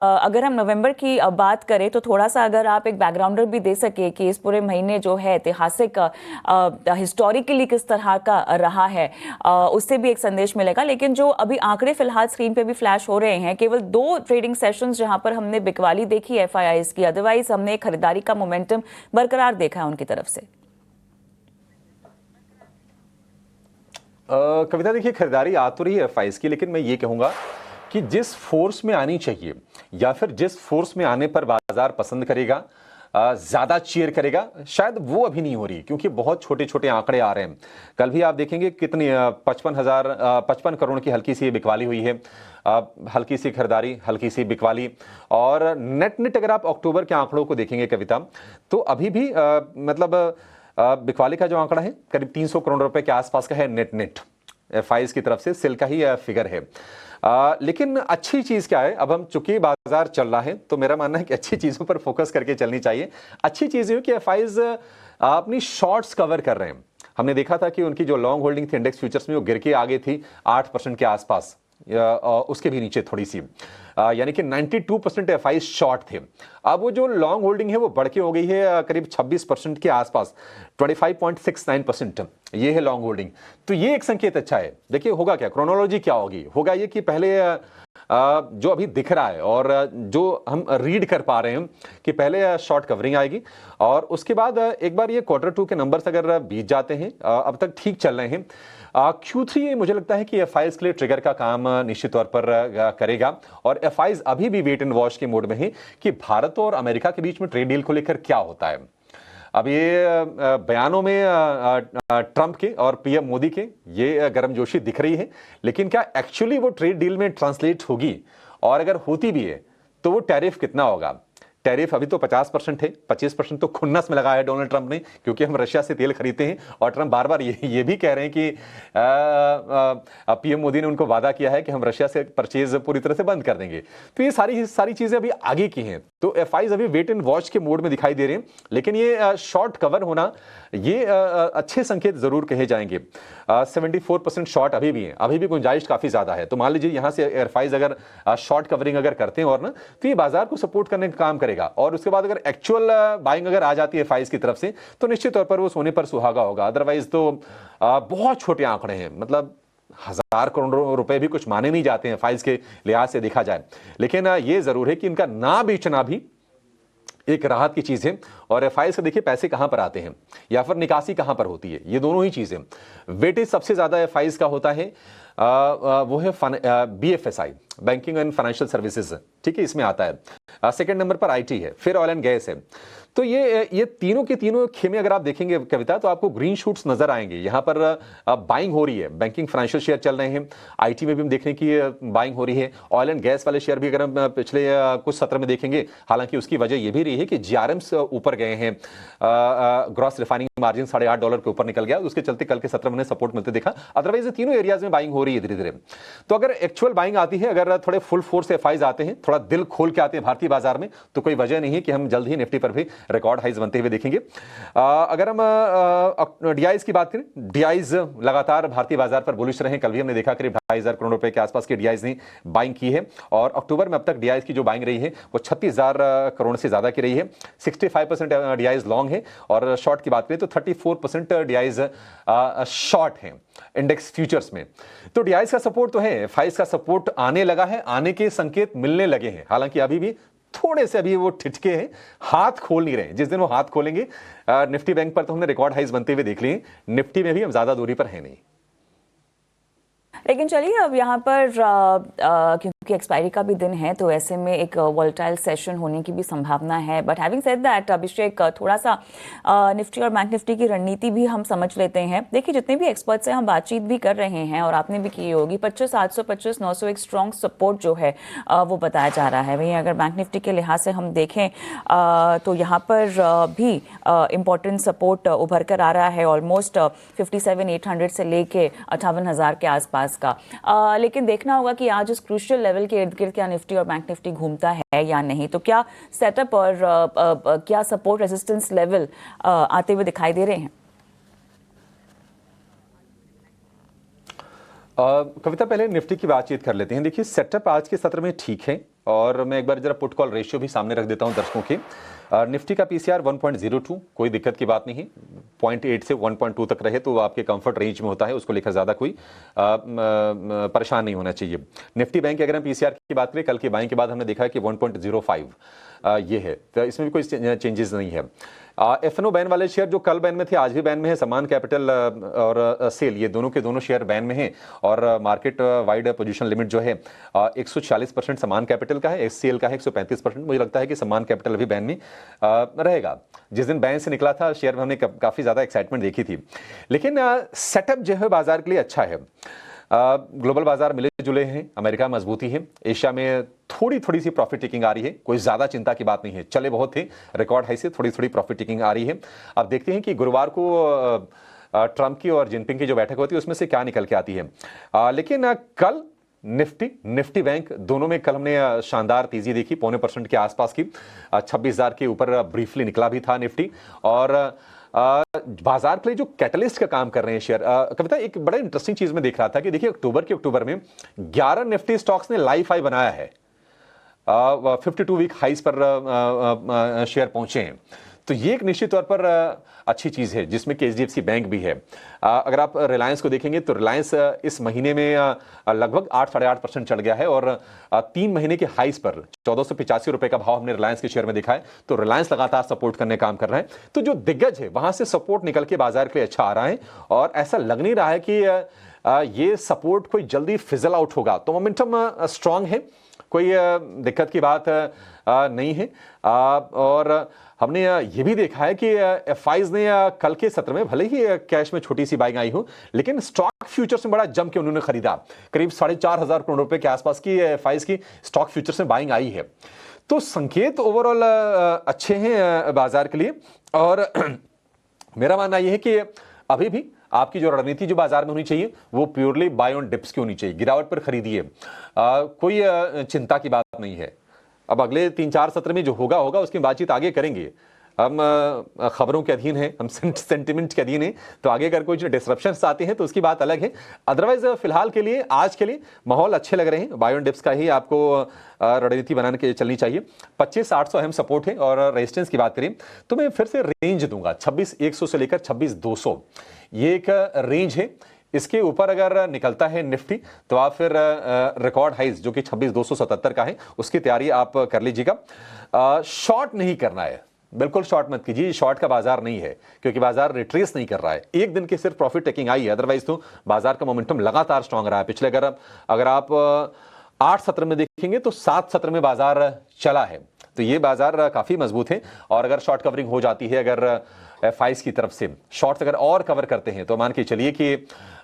अगर हम नवंबर की बात करें तो थोड़ा सा अगर आप एक बैकग्राउंडर भी दे सके कि इस पूरे महीने जो है ऐतिहासिक हिस्टोरिकली किस तरह का रहा है, उससे भी एक संदेश मिलेगा। लेकिन जो अभी आंकड़े फिलहाल स्क्रीन पे भी फ्लैश हो रहे हैं, केवल 2 ट्रेडिंग सेशंस जहां पर हमने बिकवाली देखी है एफआईआईज की, अदरवाइज हमने खरीदारी का मोमेंटम बरकरार देखा है उनकी तरफ से। कविता, देखिए खरीदारी आ तो रही है एफआईआईज की, लेकिन मैं ये कहूंगा कि जिस फोर्स में आनी चाहिए या फिर जिस फोर्स में आने पर बाजार पसंद करेगा, ज्यादा चीयर करेगा, शायद वो अभी नहीं हो रही, क्योंकि बहुत छोटे छोटे आंकड़े आ रहे हैं। कल भी आप देखेंगे कितनी 55 करोड़ की हल्की सी बिकवाली हुई है, हल्की सी खरीदारी, हल्की सी बिकवाली। और नेट नेट अगर आप अक्टूबर के आंकड़ों को देखेंगे कविता, तो अभी भी मतलब बिकवाली का जो आंकड़ा है करीब 300 करोड़ रुपए के आसपास का है नेट नेट, एफआईआईज की तरफ से सेल का ही फिगर है। लेकिन अच्छी चीज क्या है, अब हम चूंकि बाजार चल रहा है तो मेरा मानना है कि अच्छी चीजों पर फोकस करके चलनी चाहिए। अच्छी चीज है कि एफआईआईज अपनी शॉर्ट्स कवर कर रहे हैं। हमने देखा था कि उनकी जो लॉन्ग होल्डिंग थी इंडेक्स फ्यूचर्स में, वो गिर के आगे थी 8% के आसपास, उसके भी नीचे थोड़ी सी, यानी कि 92% एफआईआईज शॉर्ट थे। अब वो जो लॉन्ग होल्डिंग है वो बढ़ के हो गई है करीब 26% के आसपास, 25.69%। ये है लॉन्ग होल्डिंग। तो ये एक संकेत अच्छा है। देखिए होगा क्या, क्रोनोलॉजी क्या होगी, होगा ये कि पहले जो अभी दिख रहा है और जो हम रीड कर पा रहे हैं कि पहले शॉर्ट कवरिंग आएगी और उसके बाद एक बार ये Q2 के नंबर्स अगर बीत जाते हैं, अब तक ठीक चल रहे हैं, Q3 मुझे लगता है कि एफआईआईज के लिए ट्रिगर का काम निश्चित तौर पर करेगा। और एफआईआईज अभी भी वेट एंड वॉच के मोड में है कि भारत और अमेरिका के बीच में ट्रेड डील को लेकर क्या होता है। अब ये बयानों में ट्रंप के और पीएम मोदी के ये गर्मजोशी दिख रही है, लेकिन क्या एक्चुअली वो ट्रेड डील में ट्रांसलेट होगी? और अगर होती भी है तो वो टैरिफ कितना होगा? टैरिफ अभी तो 50% है, 25% तो खुन्नस में लगाया है डोनाल्ड ट्रंप ने, क्योंकि हम रशिया से तेल खरीदते हैं। और ट्रंप बार बार ये भी कह रहे हैं कि पीएम मोदी ने उनको वादा किया है कि हम रशिया से परचेज पूरी तरह से बंद कर देंगे। तो ये सारी चीजें अभी आगे की हैं। तो एफआईआईज अभी वेट एंड वॉच के मोड में दिखाई दे रहे हैं, लेकिन ये शॉर्ट कवर होना, ये अच्छे संकेत जरूर कहे जाएंगे। 74% शॉर्ट अभी भी है, अभी भी गुंजाइश काफी ज्यादा है। तो मान लीजिए यहां से एफआईआईज अगर शॉर्ट कवरिंग अगर करते हैं और ना, तो ये बाजार को सपोर्ट करने का काम करेगा। और उसके बाद अगर एक्चुअल बाइंग अगर आ जाती है एफआईआईज की तरफ से, तो निश्चित तौर पर वो सोने पर सुहागा होगा। अदरवाइज तो बहुत छोटे आंकड़े हैं, मतलब 1000 करोड़ रुपए भी कुछ माने नहीं जाते हैं एफआईआईज के लिहाज से देखा जाए। लेकिन ये जरूर है कि इनका ना बेचना भी एक राहत की चीज है। और एफआईआईआई से देखिए पैसे कहां पर आते हैं या फिर निकासी कहां पर होती है, ये दोनों ही चीजें। वेटेज सबसे ज्यादा एफआईआईआई का होता है, वो है BFSI, banking and financial services, ठीक है, इसमें आता है। सेकंड नंबर पर आईटी है, फिर ऑयल एंड गैस है। तो ये तीनों के तीनों खेमे अगर आप देखेंगे कविता, तो आपको ग्रीन शूट्स नजर आएंगे। यहां पर बाइंग हो रही है, बैंकिंग फाइनेंशियल शेयर चल रहे हैं, आईटी में भी हम देखने की बाइंग हो रही है। ऑयल एंड गैस वाले शेयर भी अगर हम पिछले कुछ सत्र में देखेंगे, हालांकि उसकी वजह यह भी रही है कि जीआरएम्स ऊपर गए हैं, ग्रॉस रिफाइनिंग मार्जिन $8.5 के ऊपर निकल गया, उसके चलते कल के सत्र में सपोर्ट मिलते देखा। अदरवाइज तीनों एरियाज में बाइंग हो रही है धीरे धीरे। तो अगर एक्चुअल बाइंग आती है, अगर थोड़े फुल फोर्स एफआईआईज आते हैं, थोड़ा दिल खोल के आते हैं भारतीय बाजार में, तो कोई वजह नहीं है कि हम जल्द ही निफ्टी पर भी रिकॉर्ड हाइज बनते हुए देखेंगे। अगर हम डीआईज की बात करें, डीआईज लगातार भारतीय बाजार पर बुलिश रहे। कल भी हमने देखा करीब 2,500 करोड़ रुपए के आसपास की डीआईज ने बाइंग की है। और अक्टूबर में अब तक डीआईज की जो बाइंग रही है वो 36,000 करोड़ से ज्यादा की रही है। 65% डीआईज लॉन्ग है और शॉर्ट की बात करें तो 34% डीआईज शॉर्ट है इंडेक्स फ्यूचर्स में। तो डीआईज का सपोर्ट तो है, एफआईआईज का सपोर्ट आने लगा है, आने के संकेत मिलने लगे हैं। हालांकि अभी भी थोड़े से अभी वो ठिठके हैं, हाथ खोल नहीं रहे। जिस दिन वो हाथ खोलेंगे, निफ्टी बैंक पर तो हमने रिकॉर्ड हाइज बनते हुए देख लिए, निफ्टी में भी हम ज्यादा दूरी पर है नहीं। लेकिन चलिए अब यहाँ पर क्योंकि एक्सपायरी का भी दिन है, तो ऐसे में एक वॉलेटाइल सेशन होने की भी संभावना है। बट हैविंग सेड दैट, अभिषेक, थोड़ा सा निफ्टी और बैंक निफ्टी की रणनीति भी हम समझ लेते हैं। देखिए जितने भी एक्सपर्ट से हम बातचीत भी कर रहे हैं और आपने भी की होगी, 25,800 25,900 एक स्ट्रॉन्ग सपोर्ट जो है वो बताया जा रहा है। वहीं अगर बैंक निफ्टी के लिहाज से हम देखें तो यहाँ पर भी इम्पोर्टेंट सपोर्ट उभर कर आ रहा है, ऑलमोस्ट 57,800 से लेके 58,000 के आसपास का। लेकिन देखना होगा कि आज इस क्रूशियल लेवल के इर्द गिर्द क्या निफ्टी और बैंक निफ्टी घूमता है या नहीं। तो क्या सेटअप और क्या सपोर्ट रेजिस्टेंस लेवल आते हुए दिखाई दे रहे हैं? कविता, पहले निफ्टी की बातचीत कर लेते हैं। देखिए सेटअप आज के सत्र में ठीक है, और मैं एक बार जरा पुट कॉल रेशियो भी सामने रख देता हूं दर्शकों के। निफ्टी का पीसीआर 1.02, कोई दिक्कत की बात नहीं है। 0.8 से 1.2 तक रहे तो आपके कंफर्ट रेंज में होता है, उसको लेकर ज़्यादा कोई परेशान नहीं होना चाहिए। निफ्टी बैंक की अगर हम पीसीआर की बात करें, कल की बाइंग के बाद हमने देखा है कि 1.05 ये है, तो इसमें भी कोई चेंजेस नहीं है। एफएनओ बैन वाले शेयर जो कल बैन में थे आज भी बैन में है। समान कैपिटल और सेल, ये दोनों के दोनों शेयर बैन में हैं और मार्केट वाइड पोजीशन लिमिट जो है 140% समान कैपिटल का है, एचसीएल का है 135%। मुझे लगता है कि समान कैपिटल भी बैन में रहेगा। जिस दिन बैन से निकला था शेयर में हमने काफ़ी ज़्यादा एक्साइटमेंट देखी थी, लेकिन सेटअप जो है बाजार के लिए अच्छा है। ग्लोबल बाजार मिले जुले हैं, अमेरिका मजबूती है, एशिया में थोड़ी सी प्रॉफिट टेकिंग आ रही है, कोई ज्यादा चिंता की बात नहीं है। चले बहुत थे रिकॉर्ड हाई से थोड़ी प्रॉफिट टेकिंग आ रही है। अब देखते हैं कि गुरुवार को ट्रंप की और जिनपिंग की जो बैठक होती है उसमें से क्या निकल के आती है। लेकिन कल निफ्टी बैंक दोनों में कल हमने शानदार तेजी देखी, 0.25% के आसपास की, 26,000 के ऊपर ब्रीफली निकला भी था निफ्टी। और बाजार के लिए जो कैटलिस्ट का काम कर रहे हैं शेयर, कविता एक बड़ा इंटरेस्टिंग चीज में देख रहा था कि देखिए अक्टूबर में 11 निफ्टी स्टॉक्स ने लाइफ हाई बनाया है, 52 वीक हाइस पर शेयर पहुंचे हैं। तो ये एक निश्चित तौर पर अच्छी चीज है, जिसमें कि एचडीएफसी बैंक भी है। अगर आप रिलायंस को देखेंगे तो रिलायंस इस महीने में लगभग 8-8.5% चढ़ गया है और 3 महीने के हाइस पर 1485 रुपए का भाव हमने रिलायंस के शेयर में देखा है। तो रिलायंस लगातार सपोर्ट करने काम कर रहा है। तो जो दिग्गज है वहां से सपोर्ट निकल के बाजार के लिए अच्छा आ रहा है और ऐसा लग नहीं रहा है कि ये सपोर्ट कोई जल्दी फिजल आउट होगा। तो मोमेंटम स्ट्रांग है, कोई दिक्कत की बात नहीं है। और हमने ये भी देखा है कि एफआईज ने कल के सत्र में भले ही कैश में छोटी सी बाइंग आई हो, लेकिन स्टॉक फ्यूचर्स में बड़ा जम के उन्होंने खरीदा। करीब 4,500 करोड़ रुपए के आसपास की एफआईज की स्टॉक फ्यूचर्स में बाइंग आई है। तो संकेत ओवरऑल अच्छे हैं बाजार के लिए। और मेरा मानना यह है कि अभी भी आपकी जो रणनीति जो बाजार में होनी चाहिए वो प्योरली बाय ऑन डिप्स की होनी चाहिए, गिरावट पर खरीदिए, कोई चिंता की बात नहीं है। अब अगले 3-4 सत्र में जो होगा उसकी बातचीत आगे करेंगे। हम खबरों के अधीन हैं, हम सेंटिमेंट के अधीन हैं, तो आगे अगर कोई डिस्ट्रप्शंस आते हैं तो उसकी बात अलग है। अदरवाइज फिलहाल के लिए आज के लिए माहौल अच्छे लग रहे हैं। बाय ऑन डिप्स का ही आपको रणनीति बनाने के चलनी चाहिए। 25,800 अहम सपोर्ट है और रेजिस्टेंस की बात करें तो मैं फिर से रेंज दूंगा 26,100 से लेकर 26,200, ये एक रेंज है। इसके ऊपर अगर निकलता है निफ्टी तो आप फिर रिकॉर्ड हाइज जो कि 26,277 का है उसकी तैयारी आप कर लीजिएगा। शॉर्ट नहीं करना है, बिल्कुल शॉर्ट मत कीजिए, शॉर्ट का बाजार नहीं है क्योंकि बाजार रिट्रेस नहीं कर रहा है। एक दिन की सिर्फ प्रॉफिट टेकिंग आई है, अदरवाइज तो बाजार का मोमेंटम लगातार स्ट्रांग रहा है। पिछले अगर आप 8 सत्र में देखेंगे तो 7 सत्र में बाजार चला है, तो ये बाजार काफी मजबूत है। और अगर शॉर्ट कवरिंग हो जाती है, अगर एफआईज की तरफ से शॉर्ट्स अगर और कवर करते हैं तो मान के चलिए कि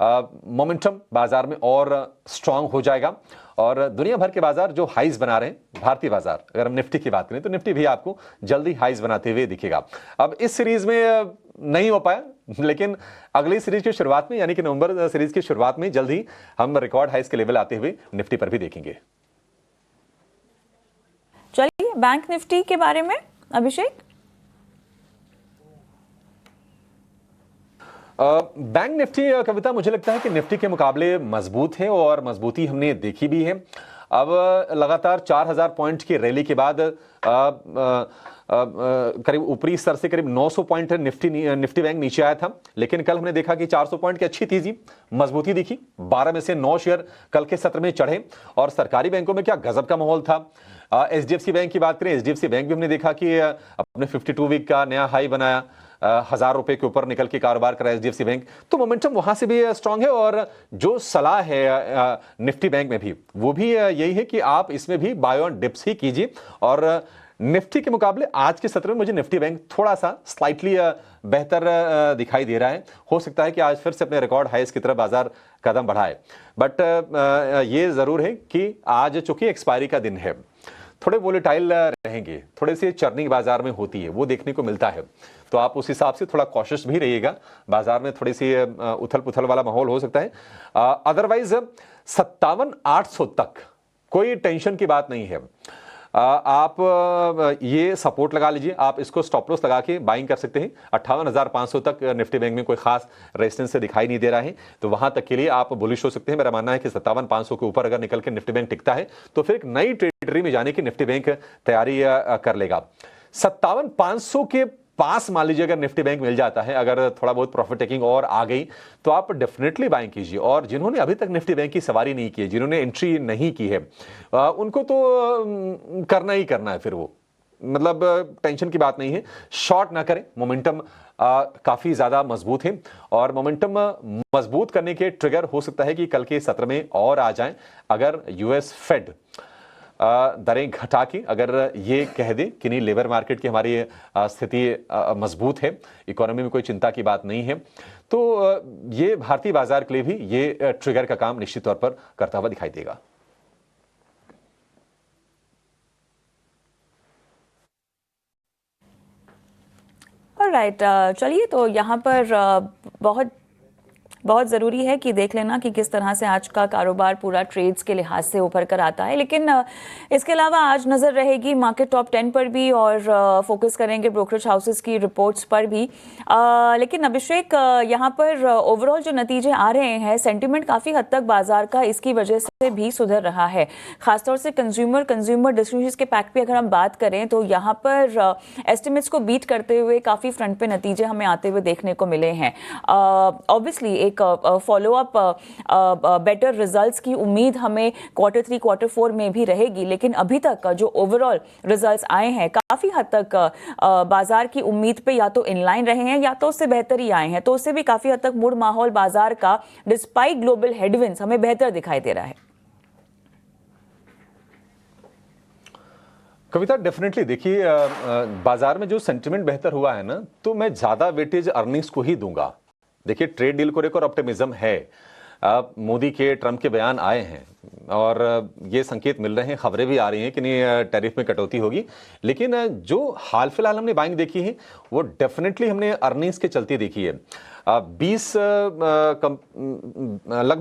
मोमेंटम बाजार में और स्ट्रांग हो जाएगा। और दुनिया भर के बाजार जो हाइज बना रहे हैं, भारतीय बाजार अगर हम निफ्टी की बात करें तो निफ्टी भी आपको जल्दी हाइज बनाते हुए दिखेगा। अब इस सीरीज में नहीं हो पाया, लेकिन अगली सीरीज की शुरुआत में यानी कि नवंबर सीरीज की शुरुआत में जल्द ही हम रिकॉर्ड हाइज के लेवल आते हुए निफ्टी पर भी देखेंगे। चलिए बैंक निफ्टी के बारे में अभिषेक। बैंक निफ्टी कविता मुझे लगता है कि निफ्टी के मुकाबले मजबूत है और मजबूती हमने देखी भी है। अब लगातार 4,000 पॉइंट की रैली के बाद करीब ऊपरी स्तर से करीब 900 पॉइंट निफ्टी बैंक नीचे आया था, लेकिन कल हमने देखा कि 400 पॉइंट की अच्छी तेजी मजबूती दिखी। 12 में से 9 शेयर कल के सत्र में चढ़े और सरकारी बैंकों में क्या गजब का माहौल था। एचडीएफसी बैंक की बात करें, एचडीएफसी बैंक भी हमने देखा कि अपने 52 वीक का नया हाई बनाया, 1,000 रुपए के ऊपर निकल के कारोबार करा एचडीएफसी बैंक। तो मोमेंटम वहां से भी स्ट्रांग है और जो सलाह है निफ्टी बैंक में भी वो भी यही है कि आप इसमें भी बाय ऑन डिप्स ही कीजिए। और निफ्टी के मुकाबले आज के सत्र में मुझे निफ्टी बैंक थोड़ा सा स्लाइटली बेहतर दिखाई दे रहा है। हो सकता है कि आज फिर से अपने रिकॉर्ड हाइस की तरफ बाजार कदम बढ़ाए, बट ये जरूर है कि आज चूंकि एक्सपायरी का दिन है, थोड़े वोलेटाइल रहेंगे, थोड़े से चर्निंग बाजार में होती है, वो देखने को मिलता है। तो आप उस हिसाब से थोड़ा कॉशियस भी रहिएगा। बाजार में थोड़ी सी उथल पुथल वाला माहौल हो सकता है। अदरवाइज 57,800 तक कोई टेंशन की बात नहीं है। आप ये सपोर्ट लगा लीजिए, आप इसको स्टॉप लॉस लगा के बाइंग कर सकते हैं। 58,500 तक निफ्टी बैंक में कोई खास रेजिस्टेंस से दिखाई नहीं दे रहा है, तो वहां तक के लिए आप बुलिश हो सकते हैं। मेरा मानना है कि 57,500 के ऊपर अगर निकल के निफ्टी बैंक टिकता है तो फिर एक नई टेरिटरी में जाने की निफ्टी बैंक तैयारी कर लेगा। 57,500 के पास मान लीजिए अगर निफ्टी बैंक मिल जाता है, अगर थोड़ा बहुत प्रॉफिट टेकिंग और आ गई तो आप डेफिनेटली बाइंग कीजिए। और जिन्होंने अभी तक निफ्टी बैंक की सवारी नहीं की है, जिन्होंने एंट्री नहीं की है, उनको तो करना ही करना है। फिर वो मतलब टेंशन की बात नहीं है, शॉर्ट ना करें। मोमेंटम काफी ज्यादा मजबूत है और मोमेंटम मजबूत करने के ट्रिगर हो सकता है कि कल के सत्र में और आ जाएं। अगर यूएस फेड दरें घटा के अगर ये कह दे कि नहीं, लेबर मार्केट की हमारी स्थिति मजबूत है, इकोनॉमी में कोई चिंता की बात नहीं है, तो ये भारतीय बाजार के लिए भी ये ट्रिगर का काम निश्चित तौर पर करता हुआ दिखाई देगा। ऑलराइट, चलिए तो यहाँ पर बहुत ज़रूरी है कि देख लेना कि किस तरह से आज का कारोबार पूरा ट्रेड्स के लिहाज से उभर कर आता है। लेकिन इसके अलावा आज नज़र रहेगी मार्केट टॉप 10 पर भी और फोकस करेंगे ब्रोकरेज हाउसेस की रिपोर्ट्स पर भी। लेकिन अभिषेक, यहाँ पर ओवरऑल जो नतीजे आ रहे हैं, सेंटिमेंट काफ़ी हद तक बाजार का इसकी वजह से भी सुधर रहा है। खासतौर से कंज्यूमर डिस्ट्रीब्यूशंस के पैक पे अगर हम बात करें तो यहाँ पर एस्टिमेट्स को बीट करते हुए काफ़ी फ्रंट पे नतीजे हमें आते हुए देखने को मिले हैं। ऑब्वियसली एक फॉलो अप बेटर रिजल्ट्स की उम्मीद हमें क्वार्टर 3 क्वार्टर 4 में भी रहेगी, लेकिन अभी तक जो ओवरऑल रिजल्ट्स आए हैं काफ़ी हद तक बाजार की उम्मीद पे या तो इनलाइन रहे हैं या तो उससे बेहतर ही आए हैं। तो उससे भी काफ़ी हद तक मूड माहौल बाजार का डिस्पाइट ग्लोबल हेडविंड्स हमें बेहतर दिखाई दे रहा है। कविता, डेफिनेटली देखिए, बाजार में जो सेंटिमेंट बेहतर हुआ है ना, तो मैं ज्यादा वेटेज अर्निंग्स को ही दूंगा। देखिए, ट्रेड डील को लेकर ऑप्टिमिज्म है। मोदी के, ट्रंप के बयान आए हैं और ये संकेत मिल रहे हैं, खबरें भी आ रही हैं कि नहीं टैरिफ में कटौती होगी। लेकिन जो हाल फिलहाल हमने बाइंग देखी है वो डेफिनेटली हमने अर्निंग्स के चलते देखी है। 20 लगभग